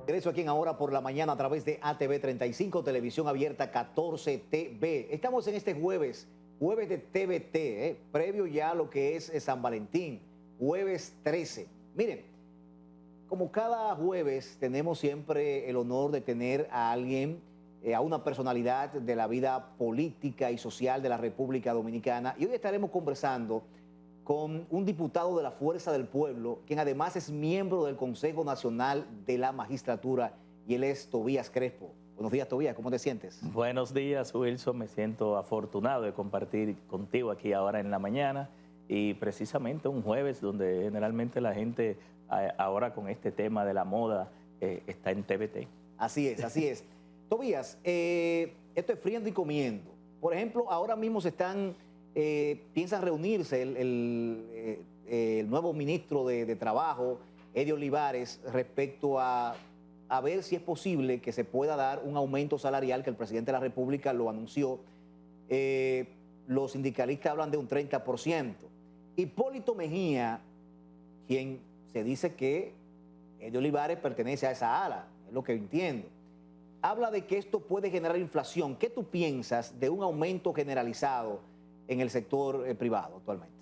Regreso aquí en Ahora por la Mañana a través de ATV 35, Televisión Abierta 14 TV. Estamos en este jueves de TVT, previo ya a lo que es San Valentín, jueves 13. Miren, como cada jueves tenemos siempre el honor de tener a alguien, a una personalidad de la vida política y social de la República Dominicana. Y hoy estaremos conversando con un diputado de la Fuerza del Pueblo, quien además es miembro del Consejo Nacional de la Magistratura, y él es Tobías Crespo. Buenos días, Tobías, ¿cómo te sientes? Buenos días, Wilson. Me siento afortunado de compartir contigo aquí ahora en la mañana y precisamente un jueves donde generalmente la gente ahora con este tema de la moda está en TVT. Así es, así es. Tobías, esto es friendo y comiendo. Por ejemplo, ahora mismo piensan reunirse el nuevo ministro de Trabajo, Eddie Olivares, respecto a ver si es posible que se pueda dar un aumento salarial, que el presidente de la República lo anunció. Los sindicalistas hablan de un 30%. Hipólito Mejía, quien se dice que Eddie Olivares pertenece a esa ala, es lo que entiendo, habla de que esto puede generar inflación. ¿Qué tú piensas de un aumento generalizado en el sector privado actualmente?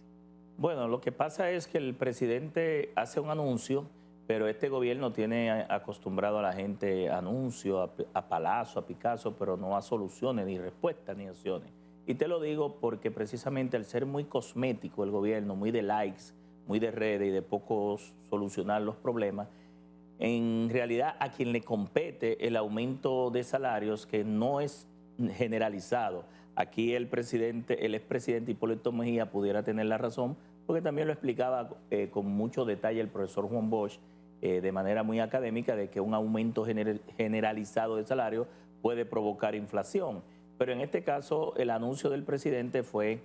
Bueno, lo que pasa es que el presidente hace un anuncio, pero este gobierno tiene acostumbrado a la gente a anuncios, a palazo, a Picasso, pero no a soluciones, ni respuestas, ni acciones. Y te lo digo porque precisamente al ser muy cosmético el gobierno, muy de likes, muy de redes y de poco solucionar los problemas, en realidad a quien le compete el aumento de salarios, que no es generalizado. Aquí el expresidente Hipólito Mejía pudiera tener la razón, porque también lo explicaba con mucho detalle el profesor Juan Bosch, de manera muy académica, de que un aumento generalizado de salario puede provocar inflación. Pero en este caso el anuncio del presidente fue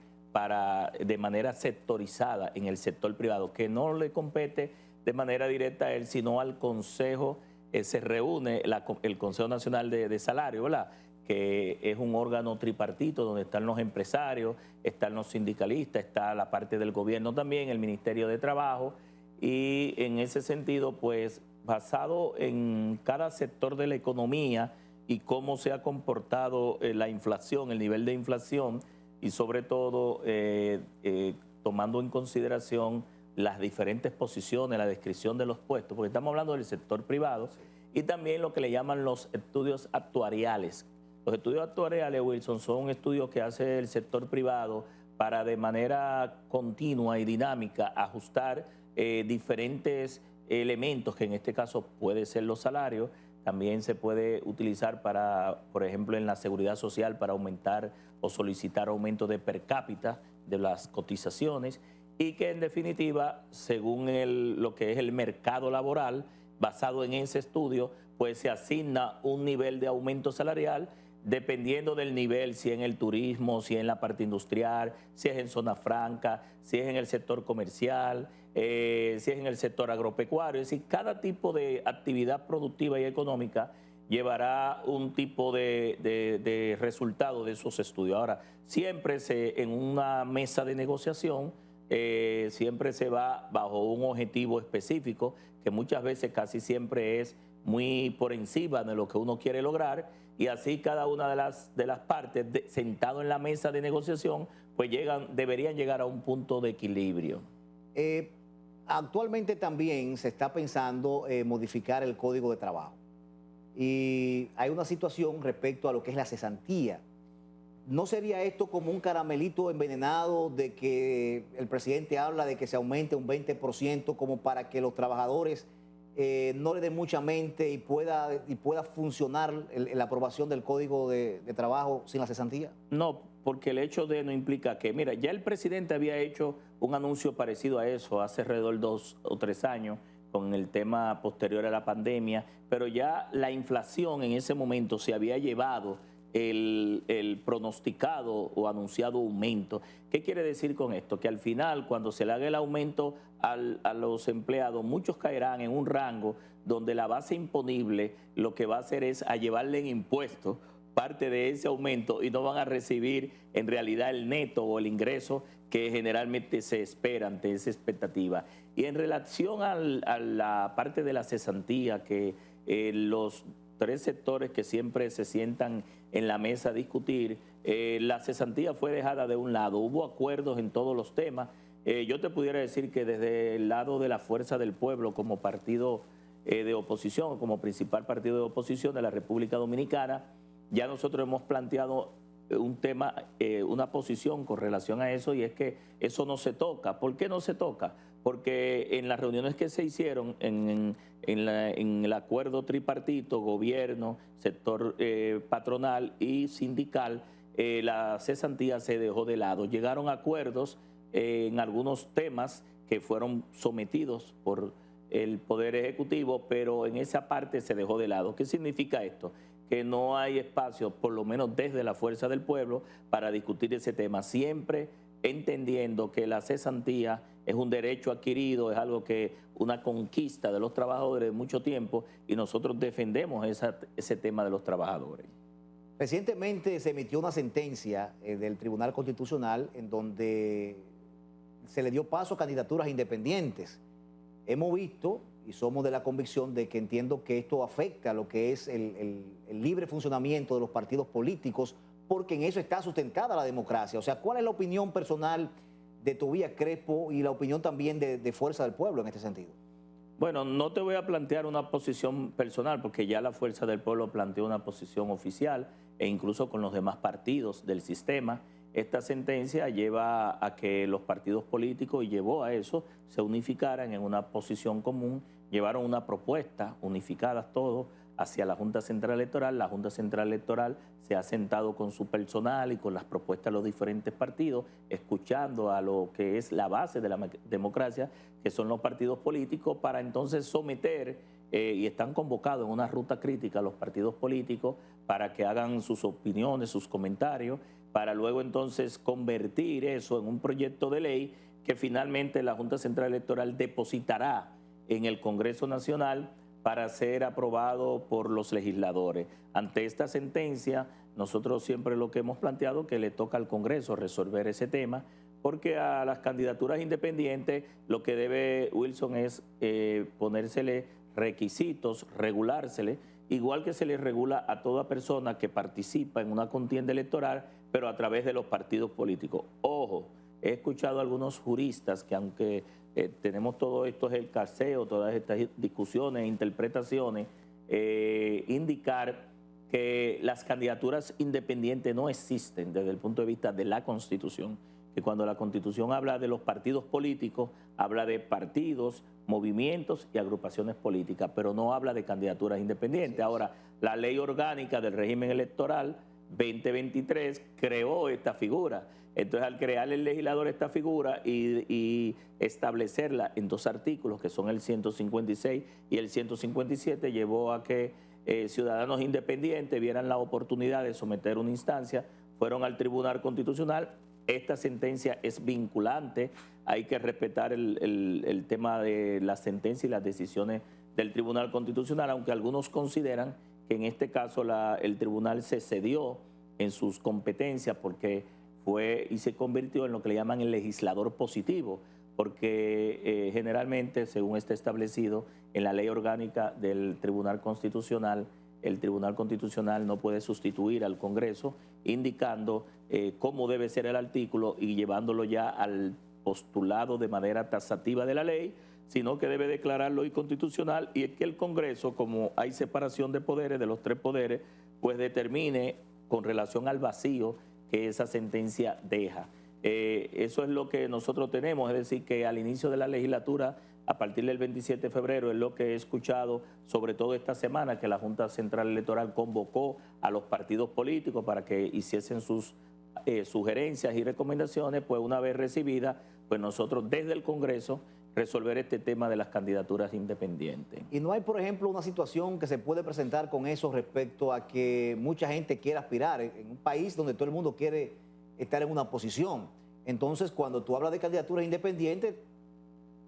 de manera sectorizada en el sector privado, que no le compete de manera directa a él, sino al Consejo. Se reúne el Consejo Nacional de Salario, ¿verdad?, que es un órgano tripartito donde están los empresarios, están los sindicalistas, está la parte del gobierno también, el Ministerio de Trabajo, y en ese sentido, pues, basado en cada sector de la economía y cómo se ha comportado la inflación, el nivel de inflación, y sobre todo tomando en consideración las diferentes posiciones, la descripción de los puestos, porque estamos hablando del sector privado, y también lo que le llaman los estudios actuariales. Los estudios actuariales, Wilson, son estudios que hace el sector privado para de manera continua y dinámica ajustar diferentes elementos, que en este caso puede ser los salarios. También se puede utilizar para, por ejemplo, en la seguridad social, para aumentar o solicitar aumento de per cápita de las cotizaciones, y que en definitiva, según lo que es el mercado laboral, basado en ese estudio, pues se asigna un nivel de aumento salarial dependiendo del nivel, si es en el turismo, si es en la parte industrial, si es en zona franca, si es en el sector comercial, si es en el sector agropecuario. Es decir, cada tipo de actividad productiva y económica llevará un tipo de resultado de esos estudios. Ahora, siempre en una mesa de negociación, siempre se va bajo un objetivo específico, que muchas veces casi siempre es muy por encima de lo que uno quiere lograr, y así cada una de las partes sentado en la mesa de negociación pues deberían llegar a un punto de equilibrio. Actualmente también se está pensando modificar el Código de Trabajo, y hay una situación respecto a lo que es la cesantía. ¿No sería esto como un caramelito envenenado de que el presidente habla de que se aumente un 20% como para que los trabajadores no le den mucha mente y pueda funcionar la aprobación del Código de Trabajo sin la cesantía? No, porque el hecho de no implica que, mira, ya el presidente había hecho un anuncio parecido a eso hace alrededor de 2 o 3 años con el tema posterior a la pandemia, pero ya la inflación en ese momento se había llevado el pronosticado o anunciado aumento. ¿Qué quiere decir con esto? Que al final, cuando se le haga el aumento a los empleados, muchos caerán en un rango donde la base imponible lo que va a hacer es a llevarle en impuestos parte de ese aumento, y no van a recibir en realidad el neto o el ingreso que generalmente se espera ante esa expectativa. Y en relación a la parte de la cesantía, que los tres sectores que siempre se sientan en la mesa a discutir, la cesantía fue dejada de un lado. Hubo acuerdos en todos los temas. Yo te pudiera decir que desde el lado de la Fuerza del Pueblo como partido de oposición, como principal partido de oposición de la República Dominicana, ya nosotros hemos planteado un tema, una posición con relación a eso, y es que eso no se toca. ¿Por qué no se toca? Porque en las reuniones que se hicieron en el acuerdo tripartito, gobierno, sector patronal y sindical, la cesantía se dejó de lado. Llegaron a acuerdos en algunos temas que fueron sometidos por el Poder Ejecutivo, pero en esa parte se dejó de lado. ¿Qué significa esto? Que no hay espacio, por lo menos desde la Fuerza del Pueblo, para discutir ese tema, siempre entendiendo que la cesantía es un derecho adquirido, es algo que una conquista de los trabajadores de mucho tiempo, y nosotros defendemos ese tema de los trabajadores. Recientemente se emitió una sentencia del Tribunal Constitucional en donde se le dio paso a candidaturas independientes. Hemos visto y somos de la convicción de que entiendo que esto afecta a lo que es el libre funcionamiento de los partidos políticos, porque en eso está sustentada la democracia. O sea, ¿cuál es la opinión personal de Tobías Crespo y la opinión también de Fuerza del Pueblo en este sentido? Bueno, no te voy a plantear una posición personal, porque ya la Fuerza del Pueblo planteó una posición oficial, e incluso con los demás partidos del sistema. Esta sentencia lleva a que los partidos políticos, y llevó a eso, se unificaran en una posición común, llevaron una propuesta, unificadas todos, hacia la Junta Central Electoral. La Junta Central Electoral se ha sentado con su personal y con las propuestas de los diferentes partidos, escuchando a lo que es la base de la democracia, que son los partidos políticos, para entonces someter, y están convocados en una ruta crítica los partidos políticos para que hagan sus opiniones, sus comentarios, para luego entonces convertir eso en un proyecto de ley que finalmente la Junta Central Electoral depositará en el Congreso Nacional para ser aprobado por los legisladores. Ante esta sentencia, nosotros siempre lo que hemos planteado que le toca al Congreso resolver ese tema, porque a las candidaturas independientes lo que debe Wilson es ponérsele requisitos, regulársele, igual que se le regula a toda persona que participa en una contienda electoral, pero a través de los partidos políticos. Ojo, he escuchado a algunos juristas que, aunque tenemos todo esto, es el caseo, todas estas discusiones, interpretaciones, indicar que las candidaturas independientes no existen desde el punto de vista de la Constitución, que cuando la Constitución habla de los partidos políticos, habla de partidos, movimientos y agrupaciones políticas, pero no habla de candidaturas independientes. Ahora, la Ley Orgánica del Régimen Electoral 2023 creó esta figura. Entonces, al crear el legislador esta figura y establecerla en dos artículos, que son el 156 y el 157, llevó a que ciudadanos independientes vieran la oportunidad de someter una instancia, fueron al Tribunal Constitucional. Esta sentencia es vinculante, hay que respetar el tema de la sentencia y las decisiones del Tribunal Constitucional, aunque algunos consideran que en este caso el tribunal se cedió en sus competencias porque fue y se convirtió en lo que le llaman el legislador positivo, porque generalmente, según está establecido en la ley orgánica del Tribunal Constitucional, el Tribunal Constitucional no puede sustituir al Congreso, indicando cómo debe ser el artículo y llevándolo ya al postulado de manera taxativa de la ley, sino que debe declararlo inconstitucional, y es que el Congreso, como hay separación de poderes, de los tres poderes, pues determine con relación al vacío que esa sentencia deja. Eso es lo que nosotros tenemos, es decir, que al inicio de la legislatura, a partir del 27 de febrero, es lo que he escuchado, sobre todo esta semana, que la Junta Central Electoral convocó a los partidos políticos para que hiciesen sus sugerencias y recomendaciones. Pues una vez recibidas, pues nosotros desde el Congreso resolver este tema de las candidaturas independientes. Y no hay, por ejemplo, una situación que se puede presentar con eso respecto a que mucha gente quiere aspirar en un país donde todo el mundo quiere estar en una posición. Entonces, cuando tú hablas de candidaturas independientes,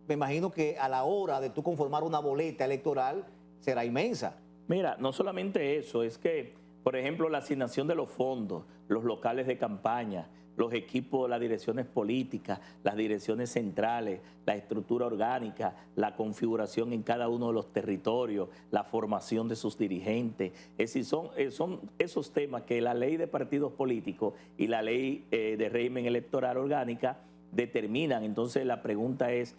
me imagino que a la hora de tú conformar una boleta electoral será inmensa. Mira, no solamente eso, es que, por ejemplo, la asignación de los fondos, los locales de campaña, los equipos, las direcciones políticas, las direcciones centrales, la estructura orgánica, la configuración en cada uno de los territorios, la formación de sus dirigentes. Es decir, son esos temas que la ley de partidos políticos y la ley de régimen electoral orgánica determinan. Entonces la pregunta es,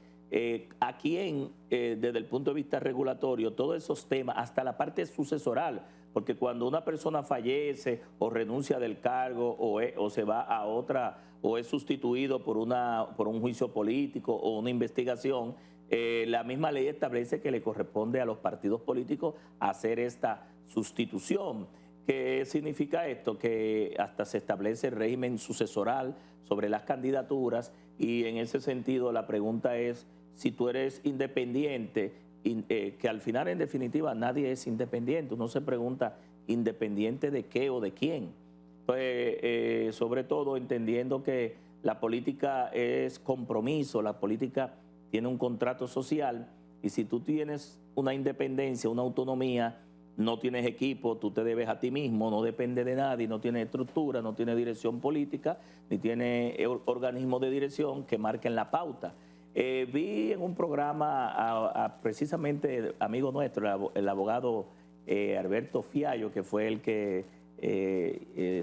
¿a quién, desde el punto de vista regulatorio, todos esos temas, hasta la parte sucesoral? Porque cuando una persona fallece o renuncia del cargo o se va a otra o es sustituido por un juicio político o una investigación, la misma ley establece que le corresponde a los partidos políticos hacer esta sustitución. ¿Qué significa esto? Que hasta se establece el régimen sucesoral sobre las candidaturas y en ese sentido la pregunta es si tú eres independiente, que al final en definitiva nadie es independiente. Uno se pregunta, ¿independiente de qué o de quién? Pues sobre todo entendiendo que la política es compromiso, la política tiene un contrato social y si tú tienes una independencia, una autonomía, no tienes equipo, tú te debes a ti mismo, no depende de nadie, no tienes estructura, no tienes dirección política, ni tienes organismos de dirección que marquen la pauta. Vi en un programa precisamente amigo nuestro, el abogado Alberto Fiallo, que fue el que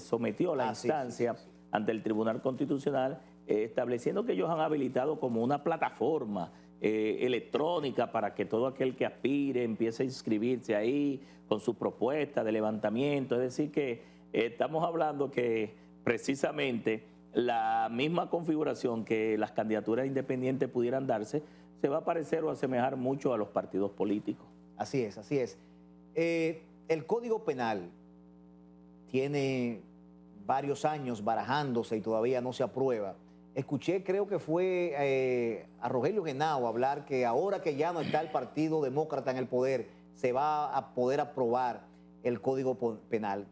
sometió la instancia ante el Tribunal Constitucional, estableciendo que ellos han habilitado como una plataforma electrónica para que todo aquel que aspire empiece a inscribirse ahí con su propuesta de levantamiento. Es decir, que estamos hablando que precisamente la misma configuración que las candidaturas independientes pudieran darse se va a parecer o asemejar mucho a los partidos políticos. Así es, así es. El Código Penal tiene varios años barajándose y todavía no se aprueba. Escuché, creo que fue a Rogelio Genao hablar que ahora que ya no está el Partido Demócrata en el poder, se va a poder aprobar el Código Penal.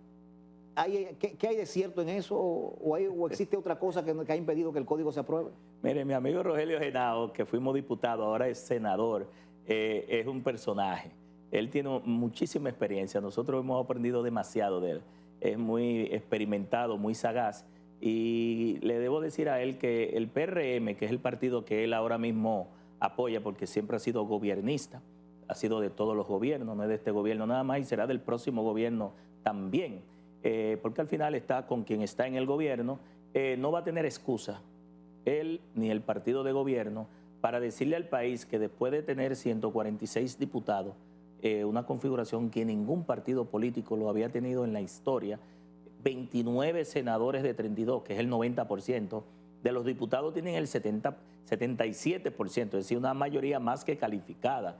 ¿Qué hay de cierto en eso? ¿O existe otra cosa que ha impedido que el código se apruebe? Mire, mi amigo Rogelio Genao, que fuimos diputados, ahora es senador, es un personaje. Él tiene muchísima experiencia, nosotros hemos aprendido demasiado de él. Es muy experimentado, muy sagaz. Y le debo decir a él que el PRM, que es el partido que él ahora mismo apoya, porque siempre ha sido gobiernista, ha sido de todos los gobiernos, no es de este gobierno nada más, y será del próximo gobierno también. Porque al final está con quien está en el gobierno, no va a tener excusa, él ni el partido de gobierno, para decirle al país que después de tener 146 diputados, una configuración que ningún partido político lo había tenido en la historia, 29 senadores de 32, que es el 90%, de los diputados tienen el 77%, es decir, una mayoría más que calificada.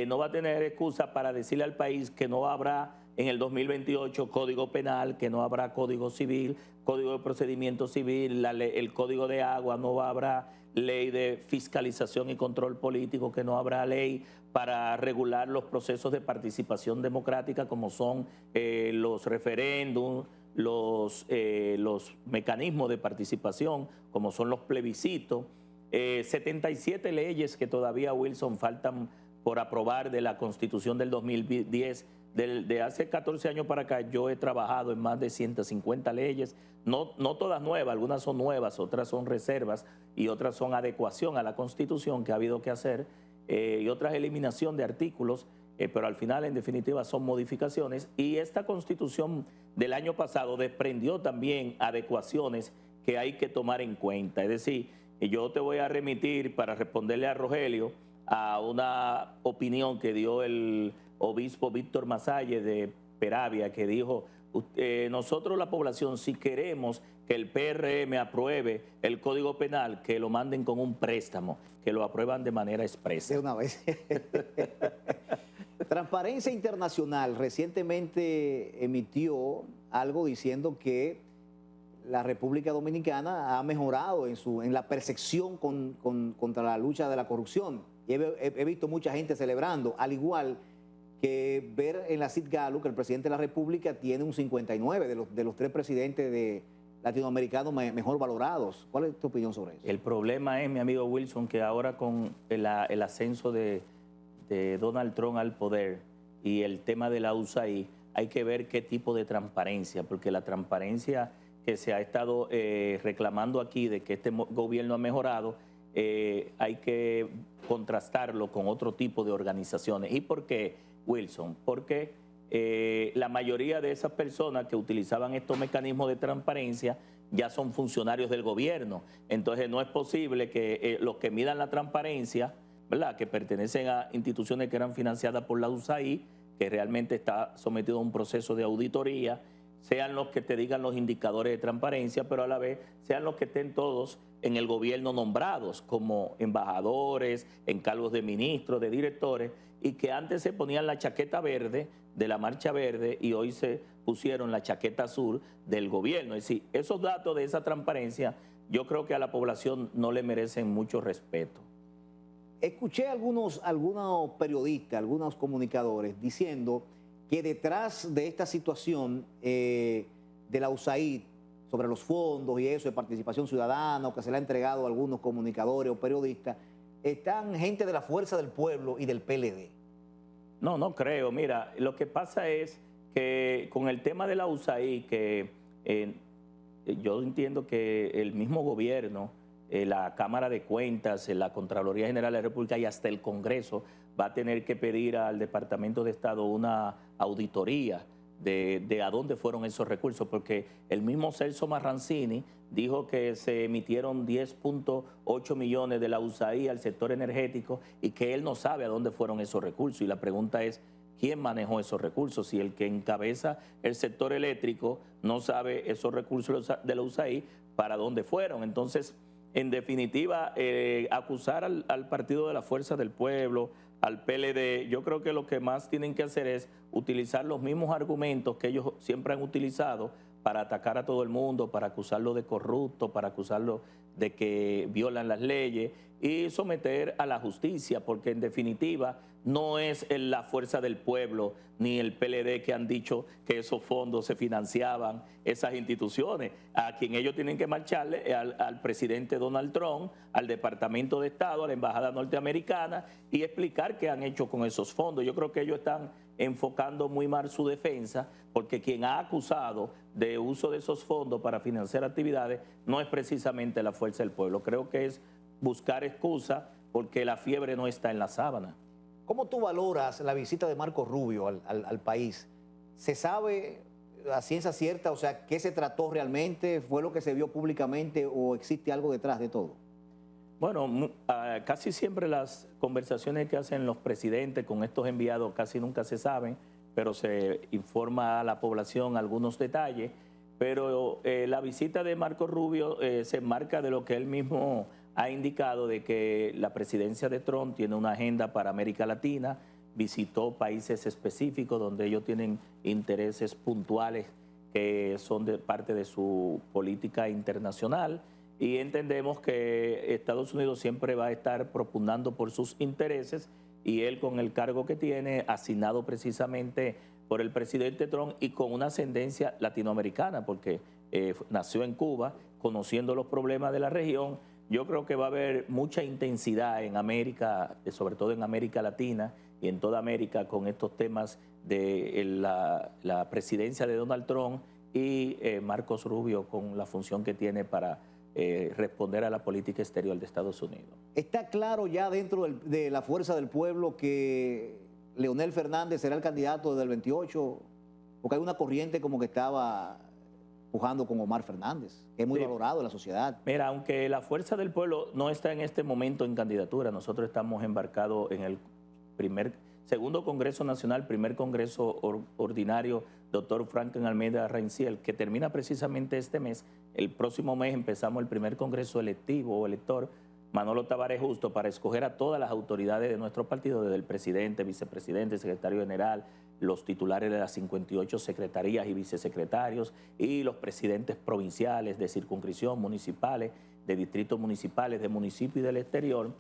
No va a tener excusa para decirle al país que no habrá en el 2028 Código Penal, que no habrá Código Civil, Código de Procedimiento Civil, el Código de Agua, no habrá ley de fiscalización y control político, que no habrá ley para regular los procesos de participación democrática como son los referéndums, los mecanismos de participación como son los plebiscitos, 77 leyes que todavía, Wilson, faltan por aprobar de la Constitución del 2010. De hace 14 años para acá yo he trabajado en más de 150 leyes, no todas nuevas, algunas son nuevas, otras son reservas y otras son adecuación a la Constitución que ha habido que hacer y otras eliminación de artículos, pero al final en definitiva son modificaciones y esta Constitución del año pasado desprendió también adecuaciones que hay que tomar en cuenta. Es decir, yo te voy a remitir para responderle a Rogelio a una opinión que dio el obispo Víctor Masalle de Peravia, que dijo, nosotros la población, si queremos que el PRM apruebe el Código Penal, que lo manden con un préstamo, que lo aprueban de manera expresa. De una vez. Transparencia Internacional recientemente emitió algo diciendo que la República Dominicana ha mejorado en la percepción contra la lucha de la corrupción. Y he visto mucha gente celebrando, al igual que ver en la CID Gallup que el presidente de la República tiene un 59 de los 3 presidentes latinoamericanos mejor valorados. ¿Cuál es tu opinión sobre eso? El problema es, mi amigo Wilson, que ahora con el ascenso de Donald Trump al poder y el tema de la USAID, hay que ver qué tipo de transparencia, porque la transparencia que se ha estado reclamando aquí de que este gobierno ha mejorado, hay que contrastarlo con otro tipo de organizaciones. ¿Y por qué, Wilson? Porque la mayoría de esas personas que utilizaban estos mecanismos de transparencia ya son funcionarios del gobierno. Entonces no es posible que los que midan la transparencia, ¿verdad?, que pertenecen a instituciones que eran financiadas por la USAID, que realmente está sometido a un proceso de auditoría, sean los que te digan los indicadores de transparencia, pero a la vez sean los que estén todos en el gobierno nombrados como embajadores, en cargos de ministros, de directores, y que antes se ponían la chaqueta verde de la Marcha Verde y hoy se pusieron la chaqueta azul del gobierno. Es decir, esos datos de esa transparencia yo creo que a la población no le merecen mucho respeto. Escuché algunos periodistas, algunos comunicadores diciendo que detrás de esta situación de la USAID sobre los fondos y eso de participación ciudadana, o que se le ha entregado a algunos comunicadores o periodistas, están gente de la Fuerza del Pueblo y del PLD. No, no creo. Mira, lo que pasa es que con el tema de la USAID, que yo entiendo que el mismo gobierno, la Cámara de Cuentas, la Contraloría General de la República y hasta el Congreso va a tener que pedir al Departamento de Estado una auditoría de a dónde fueron esos recursos, porque el mismo Celso Marrancini dijo que se emitieron 10.8 millones de la USAID al sector energético y que él no sabe a dónde fueron esos recursos. Y la pregunta es, ¿quién manejó esos recursos? Si el que encabeza el sector eléctrico no sabe esos recursos de la USAID, ¿para dónde fueron? Entonces, en definitiva, acusar al Partido de la Fuerza del Pueblo, al PLD, yo creo que lo que más tienen que hacer es utilizar los mismos argumentos que ellos siempre han utilizado para atacar a todo el mundo, para acusarlo de corrupto, para acusarlo de que violan las leyes y someter a la justicia, porque en definitiva no es la Fuerza del Pueblo ni el PLD que han dicho que esos fondos se financiaban, esas instituciones. A quien ellos tienen que marcharle al presidente Donald Trump, al Departamento de Estado, a la Embajada Norteamericana y explicar qué han hecho con esos fondos. Yo creo que ellos están enfocando muy mal su defensa, porque quien ha acusado de uso de esos fondos para financiar actividades no es precisamente la Fuerza del Pueblo. Creo que es buscar excusa porque la fiebre no está en la sábana. ¿Cómo tú valoras la visita de Marco Rubio al país? ¿Se sabe a ciencia cierta, o sea, qué se trató realmente? ¿Fue lo que se vio públicamente o existe algo detrás de todo? Bueno, casi siempre las conversaciones que hacen los presidentes con estos enviados casi nunca se saben, pero se informa a la población algunos detalles. Pero la visita de Marco Rubio se enmarca de lo que él mismo ha indicado, de que la presidencia de Trump tiene una agenda para América Latina, visitó países específicos donde ellos tienen intereses puntuales que son parte de su política internacional, y entendemos que Estados Unidos siempre va a estar propugnando por sus intereses, y él, con el cargo que tiene, asignado precisamente por el presidente Trump y con una ascendencia latinoamericana, porque nació en Cuba, conociendo los problemas de la región, yo creo que va a haber mucha intensidad en América, sobre todo en América Latina y en toda América, con estos temas de la presidencia de Donald Trump y Marcos Rubio, con la función que tiene para responder a la política exterior de Estados Unidos. ¿Está claro ya dentro de la Fuerza del Pueblo que Leonel Fernández será el candidato del 28? Porque hay una corriente como que estaba pujando con Omar Fernández, que es muy valorado en la sociedad. Mira, aunque la Fuerza del Pueblo no está en este momento en candidatura, nosotros estamos embarcados en el segundo Congreso Nacional, primer Congreso Ordinario, doctor Franklin Almeida Reinciel, que termina precisamente este mes. El próximo mes empezamos el primer Congreso electivo o elector, Manolo Tavares Justo, para escoger a todas las autoridades de nuestro partido, desde el presidente, vicepresidente, secretario general, los titulares de las 58 secretarías y vicesecretarios y los presidentes provinciales, de circunscripción, municipales, de distritos municipales, de municipio y del exterior.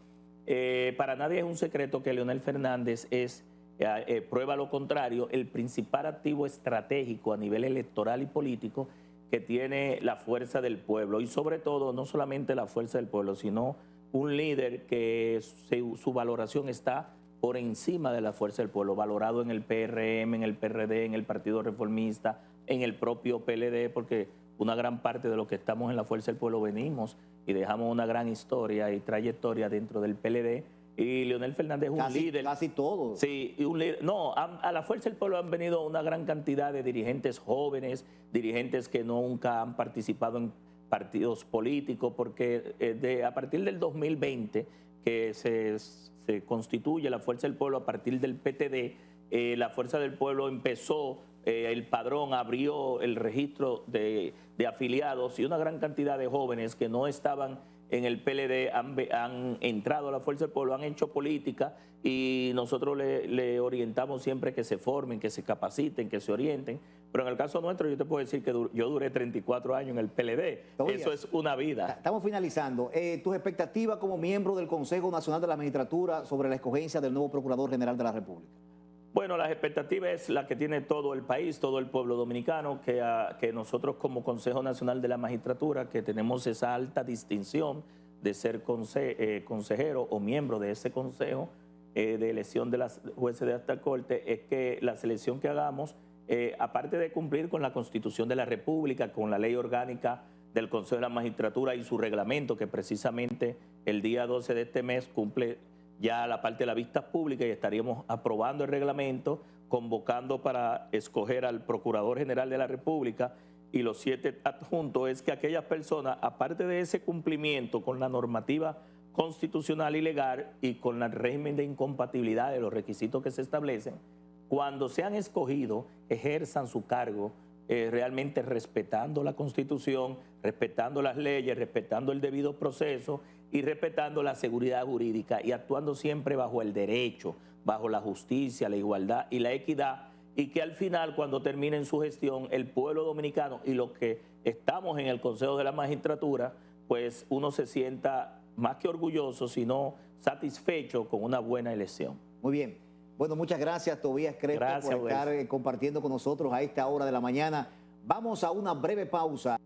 Para nadie es un secreto que Leonel Fernández es, prueba lo contrario, el principal activo estratégico a nivel electoral y político que tiene la Fuerza del Pueblo, y sobre todo no solamente la Fuerza del Pueblo, sino un líder que su valoración está por encima de la Fuerza del Pueblo, valorado en el PRM, en el PRD, en el Partido Reformista, en el propio PLD, porque una gran parte de los que estamos en la Fuerza del Pueblo venimos y dejamos una gran historia y trayectoria dentro del PLD. Y Leonel Fernández es un líder. Casi todo. Sí, y un líder. No, a la Fuerza del Pueblo han venido una gran cantidad de dirigentes jóvenes, dirigentes que nunca han participado en partidos políticos, porque a partir del 2020, que se constituye la Fuerza del Pueblo a partir del PTD, la Fuerza del Pueblo empezó, el padrón abrió el registro de afiliados y una gran cantidad de jóvenes que no estaban en el PLD han entrado a la Fuerza del Pueblo, han hecho política y nosotros le orientamos siempre que se formen, que se capaciten, que se orienten. Pero en el caso nuestro yo te puedo decir que yo duré 34 años en el PLD. Eso es una vida. Estamos finalizando. ¿Tus expectativas como miembro del Consejo Nacional de la Magistratura sobre la escogencia del nuevo Procurador General de la República? Bueno, las expectativas es la que tiene todo el país, todo el pueblo dominicano, que nosotros como Consejo Nacional de la Magistratura, que tenemos esa alta distinción de ser consejero o miembro de ese consejo de elección de las jueces de alta corte, es que la selección que hagamos, aparte de cumplir con la Constitución de la República, con la ley orgánica del Consejo de la Magistratura y su reglamento, que precisamente el día 12 de este mes cumple ya la parte de la vista pública y estaríamos aprobando el reglamento, convocando para escoger al Procurador General de la República y los 7 adjuntos, es que aquellas personas, aparte de ese cumplimiento con la normativa constitucional y legal y con el régimen de incompatibilidad de los requisitos que se establecen, cuando sean escogidos, ejerzan su cargo realmente respetando la Constitución, respetando las leyes, respetando el debido proceso y respetando la seguridad jurídica y actuando siempre bajo el derecho, bajo la justicia, la igualdad y la equidad, y que al final, cuando terminen su gestión, el pueblo dominicano y los que estamos en el Consejo de la Magistratura, pues uno se sienta más que orgulloso, sino satisfecho con una buena elección. Muy bien. Bueno, muchas gracias, Tobías Crespo, por estar compartiendo con nosotros a esta hora de la mañana. Vamos a una breve pausa.